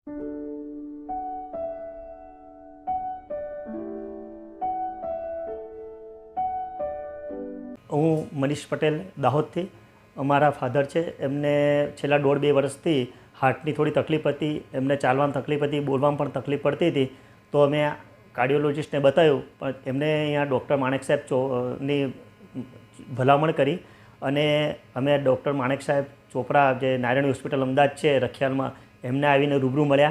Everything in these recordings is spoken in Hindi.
હું મનીષ પટેલ દાહોદથી. અમારા ફાધર છે, એમને છેલ્લા 1.5-2 વર્ષથી હાર્ટની થોડી તકલીફ હતી. એમને ચાલવામાં તકલીફ હતી, બોલવામાં પણ તકલીફ પડતી હતી. તો અમે કાર્ડિયોલોજિસ્ટને બતાવ્યું, પણ એમને અહીંયા ડૉક્ટર માણેક સાહેબ ની ભલામણ કરી અને અમે ડૉક્ટર માણેક સાહેબ ચોપરા, જે નારાયણ હોસ્પિટલ અમદાવાદ છે રખિયાલમાં, એમને આવીને રૂબરૂ મળ્યા.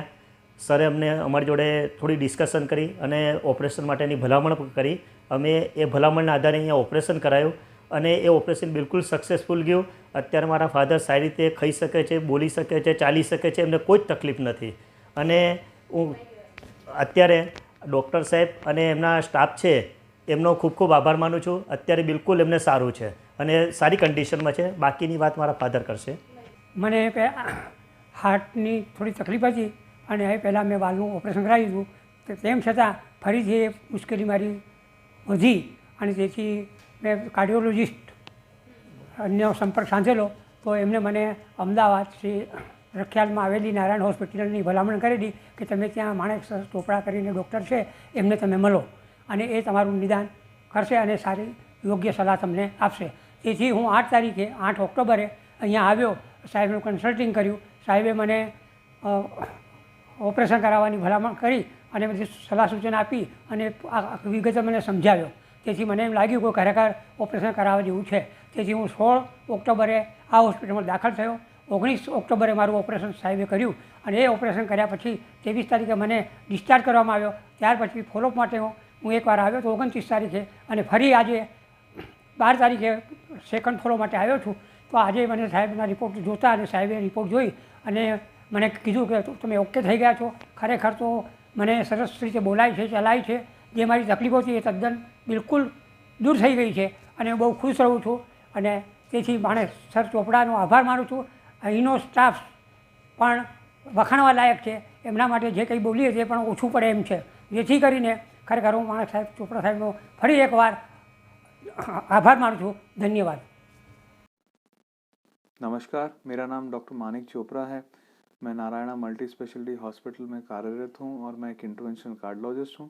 સરે અમને અમારી જોડે થોડી ડિસ્કશન કરી અને ઓપરેશન માટેની ભલામણ કરી. અમે એ ભલામણના આધારે અહીંયા ઓપરેશન કરાયું અને એ ઓપરેશન બિલકુલ સક્સેસફુલ ગયું. અત્યારે મારા ફાધર સારી રીતે ખાઈ શકે છે, બોલી શકે છે, ચાલી શકે છે, એમને કોઈ જ તકલીફ નથી. અને હું અત્યારે ડૉક્ટર સાહેબ અને એમના સ્ટાફ છે એમનો ખૂબ ખૂબ આભાર માનું છું. અત્યારે બિલકુલ એમને સારું છે અને સારી કન્ડિશનમાં છે. બાકીની વાત મારા ફાધર કરશે. મને હાર્ટની થોડી તકલીફ હતી અને એ પહેલાં મેં વાલ્વનું ઓપરેશન કરાવ્યું હતું. તેમ છતાં ફરીથી એ મુશ્કેલી મારી વધી અને તેથી મેં કાર્ડિયોલોજિસ્ટ અન્ય સંપર્ક સાધેલો. તો એમને મને અમદાવાદથી રખિયાલમાં આવેલી નારાયણ હોસ્પિટલની ભલામણ કરેલી કે તમે ત્યાં માણેક ચોપડા કરીને ડૉક્ટર છે, એમને તમે મળો અને એ તમારું નિદાન કરશે અને સારી યોગ્ય સલાહ તમને આપશે. તેથી હું 8 તારીખે 8 ઓક્ટોબરે અહીંયા આવ્યો. સાહેબનું કન્સલ્ટિંગ કર્યું. સાહેબે મને ઓપરેશન કરાવવાની ભલામણ કરી અને બધી સલાહ સૂચન આપી અને આ વિગતે મને સમજાવ્યો. તેથી મને એમ લાગ્યું કે ખરેખર ઓપરેશન કરાવવા જેવું છે. તેથી હું 16 ઓક્ટોબરે આ હોસ્પિટલમાં દાખલ થયો. 19 ઓક્ટોબરે મારું ઓપરેશન સાહેબે કર્યું અને એ ઓપરેશન કર્યા પછી 23 તારીખે મને ડિસ્ચાર્જ કરવામાં આવ્યો. ત્યાર પછી ફોલોઅપ માટે હું એકવાર આવ્યો તો 29 તારીખે અને ફરી આજે 12 તારીખે સેકન્ડ ફોલો માટે આવ્યો છું. તો આજે મને સાહેબના રિપોર્ટ જોતા અને સાહેબે રિપોર્ટ જોઈ અને મને કીધું કે તમે ઓકે થઈ ગયા છો. ખરેખર તો મને સરસ રીતે બોલાય છે, ચલાય છે. જે મારી તકલીફો હતી એ તદ્દન બિલકુલ દૂર થઈ ગઈ છે અને બહુ ખુશ રહું છું. અને તેથી માણે સર ચોપડાનો આભાર માનું છું. અહીંનો સ્ટાફ પણ વખાણવા લાયક છે. એમના માટે જે કંઈ બોલીએ તે પણ ઓછું પડે એમ છે. જેથી કરીને ખરેખર હું માણેક સાહેબ ચોપડા સાહેબનો ફરી એકવાર आभार मानूँ छूँ. धन्यवाद. नमस्कार, मेरा नाम डॉक्टर मानिक चोपड़ा है. मैं नारायणा मल्टी स्पेशलिटी हॉस्पिटल में कार्यरत हूँ और मैं एक इंटरवेंशनल कार्डियोलॉजिस्ट हूँ.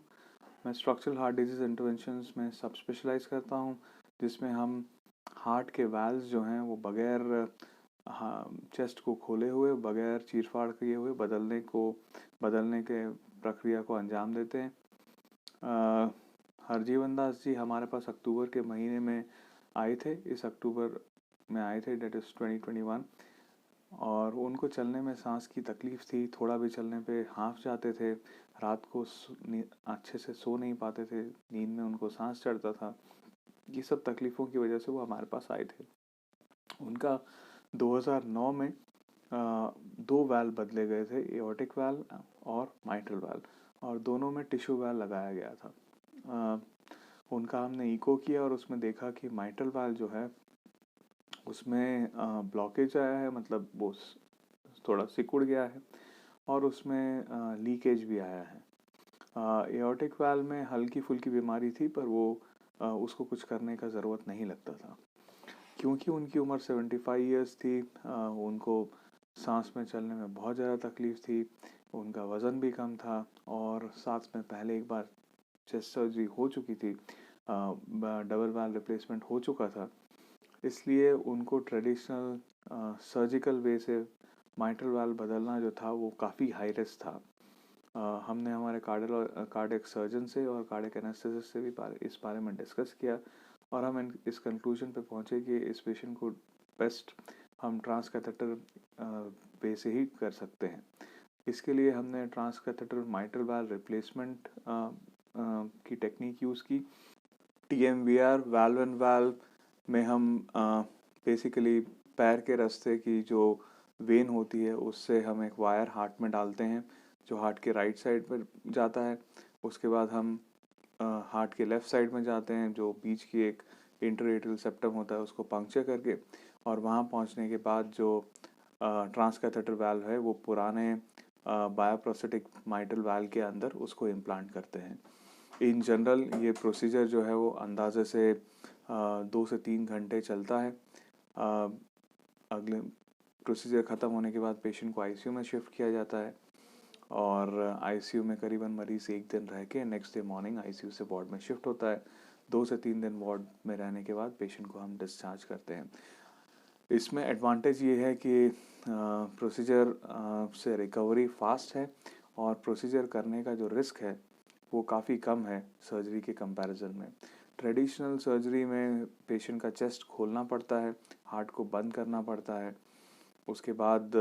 मैं स्ट्रक्चरल हार्ट डिजीज़ इंटरवेंशंस में सब स्पेशलाइज करता हूँ, जिसमें हम हार्ट के वाल्व्स जो हैं वो बगैर चेस्ट को खोले हुए, बगैर चीरफाड़ किए हुए बदलने के प्रक्रिया को अंजाम देते हैं. हरजीवन दास जी हमारे पास अक्टूबर के महीने में आए थे. इस अक्टूबर में आए थे, डेट इज़ 2021. और उनको चलने में सांस की तकलीफ़ थी. थोड़ा भी चलने पे हांफ जाते थे. रात को अच्छे से सो नहीं पाते थे. नींद में उनको सांस चढ़ता था. ये सब तकलीफ़ों की वजह से वो हमारे पास आए थे. उनका 2009 में 2 वाल्व बदले गए थे, एओर्टिक वाल्व और माइट्रल वाल्व, और दोनों में टिश्यू वाल्व लगाया गया था. उनका हमने इको किया और उसमें देखा कि माइट्रल वाल्व जो है उसमें ब्लॉकेज आया है, मतलब वो थोड़ा सिकुड़ गया है और उसमें लीकेज भी आया है. एओर्टिक वाल्व में हल्की फुल्की बीमारी थी, पर वो उसको कुछ करने का ज़रूरत नहीं लगता था. क्योंकि उनकी उम्र 75 ईयर्स थी, उनको सांस में चलने में बहुत ज़्यादा तकलीफ़ थी. उनका वज़न भी कम था और साथ में पहले एक बार चेस्ट सर्जरी हो चुकी थी, डबल वाल्व रिप्लेसमेंट हो चुका था. इसलिए उनको ट्रेडिशनल सर्जिकल वे से माइट्रल वाल्व बदलना जो था वो काफ़ी हाई रिस्क था. हमने हमारे कार्डियक सर्जन से और कार्डियक एनेस्थेसिस्ट से भी इस बारे में डिस्कस किया और हम इस कंक्लूजन पे पहुँचे कि इस पेशेंट को बेस्ट हम ट्रांसकैथेटर वे से ही कर सकते हैं. इसके लिए हमने ट्रांसकैथेटर माइट्रल वाल्व रिप्लेसमेंट की टेक्निक यूज़ की. TMVR वाल्व एंड वाल्व में हम बेसिकली पैर के रास्ते की जो वेन होती है उससे हम एक वायर हार्ट में डालते हैं जो हार्ट के राइट साइड पर जाता है. उसके बाद हम हार्ट के लेफ़्ट साइड में जाते हैं, जो बीच की एक इंटरएट्रियल सेप्टम होता है उसको पंक्चर करके, और वहाँ पहुँचने के बाद जो ट्रांसकैथेटर वाल्व है वो पुराने बायोप्रोस्थेटिक माइट्रल वाल्व के अंदर उसको इम्प्लांट करते हैं. इन जनरल ये प्रोसीजर जो है वो अंदाजे से 2 से 3 घंटे चलता है. अगले प्रोसीजर ख़त्म होने के बाद पेशेंट को ICU में शिफ्ट किया जाता है और आईसीयू में करीबन मरीज़ 1 दिन रह के नेक्स्ट डे मॉर्निंग आईसीयू से वार्ड में शिफ्ट होता है। 2 से 3 दिन वार्ड में रहने के बाद पेशेंट को हम डिस्चार्ज करते हैं। इसमें एडवांटेज ये है कि प्रोसीजर से रिकवरी फास्ट है और प्रोसीजर करने का जो रिस्क है वो काफ़ी कम है सर्जरी के कंपैरिजन में। ट्रेडिशनल सर्जरी में पेशेंट का चेस्ट खोलना पड़ता है, हार्ट को बंद करना पड़ता है, उसके बाद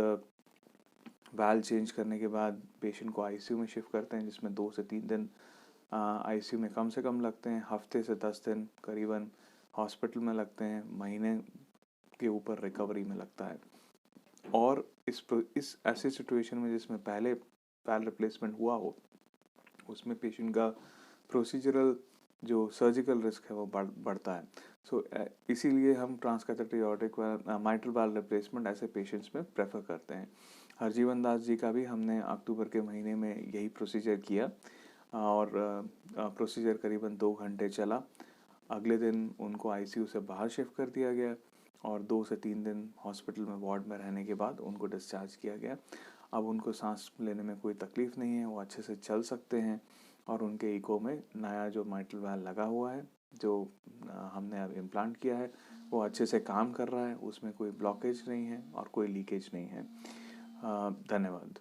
वाल्व चेंज करने के बाद पेशेंट को आईसीयू में शिफ्ट करते हैं, जिसमें 2 से 3 दिन आईसीयू में कम से कम लगते हैं, हफ्ते से 10 दिन करीबन हॉस्पिटल में लगते हैं, महीने के ऊपर रिकवरी में लगता है। और इस ऐसी सिचुएशन में जिसमें पहले पैर रिप्लेसमेंट हुआ हो, उसमें पेशेंट का प्रोसीजरल जो सर्जिकल रिस्क है वो बढ़ता है। सो इसीलिए हम transcatheter aortic mitral valve replacement ऐसे पेशेंट्स में प्रेफर करते हैं। हरजीवन दास जी का भी हमने अक्टूबर के महीने में यही प्रोसीजर किया और प्रोसीजर करीबन 2 घंटे चला। अगले दिन उनको आईसीयू से बाहर शिफ्ट कर दिया गया और 2 से 3 दिन हॉस्पिटल में वार्ड में रहने के बाद उनको डिस्चार्ज किया गया। अब उनको सांस लेने में कोई तकलीफ़ नहीं है, वो अच्छे से चल सकते हैं और उनके इको में नया जो माइट्रल वाल्व लगा हुआ है, जो हमने अब इम्प्लांट किया है, वो अच्छे से काम कर रहा है, उसमें कोई ब्लॉकेज नहीं है और कोई लीकेज नहीं है। धन्यवाद।